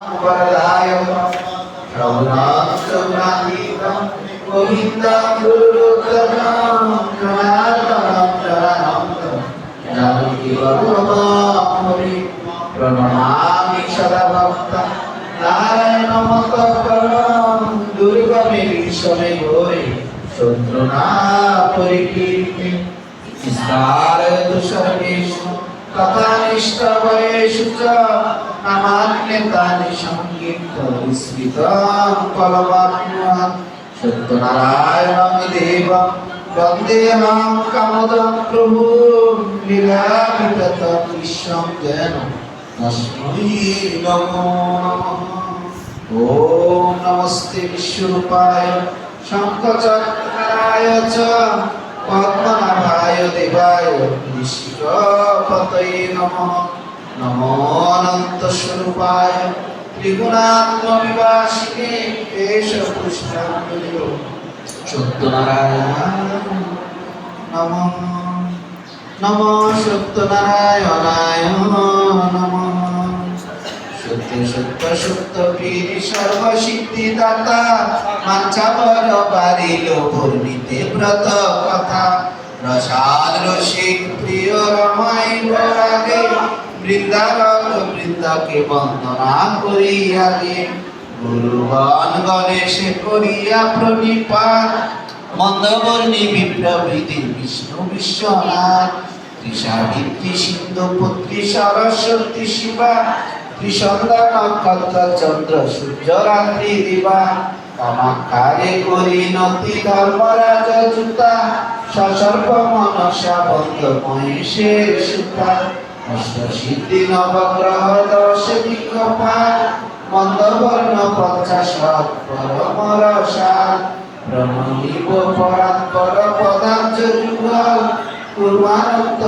वरदाय रघुनाथनाथीतं गोविन्दं गुरुतमं जनार्दनं शरणं जानकी वल्लभामि प्रणमामि सदा भक्तं नारायणमतः परं दुर्गमे विषमे घोरे शत्रुना परिकीर्ते निस्तारयतु सर्वेषु कथानिष्ठभयेषु च नामान्यतानि संकीर्तयिस्मितं फलवाप्नुयात् सत्यनारायणं देवं वन्देऽहं कामदं प्रभुं लीलाविततं विश्वं जेन तस्मै नमो नमः। ॐ नमस्ते विश्वरूपाय शङ्खचक्राय च पद्मनाभाय देवाय निष्कपतये नमः। नमो अनन्तस्वरूपाय त्रिगुणात्मविभासिने केशपुष्पाञ्जलियो सत्यनारायणाय नमः। नमो सत्यनारायणाय नमः। सत्य सत्य सत्य वीर सर्वसिद्धिदाता मांसावर बारिलो पूर्णिते व्रत कथा रसाल रसिक प्रिय रमाय रागे বৃন্দারক বৃন্দাকে বন্দনা করি আগে গুরুগণ গণেশে করিয়া প্রণিপাত মন্দবর্ণী বিপ্রবৃতি বিষ্ণু বিশ্বনাথ ত্রিসাবিত্রী সিন্ধু পুত্রী সরস্বতী শিবা ত্রিসন্ধ্যা নক্ষত্র চন্দ্র সূর্য রাত্রি দিবা কামাক্ষারে করি নতি ধর্মরাজ জুতা সসর্ব মনসা বন্ধ মহেশের সুতা অষ্টসিদ্ধি নবগ্রহ দশ দিগপাল মন্দবর্ণ পঞ্চাশৎ পরম রসাল ব্রহ্মনিব পরাৎপর পদার্থ যুগল পূর্বানন্দ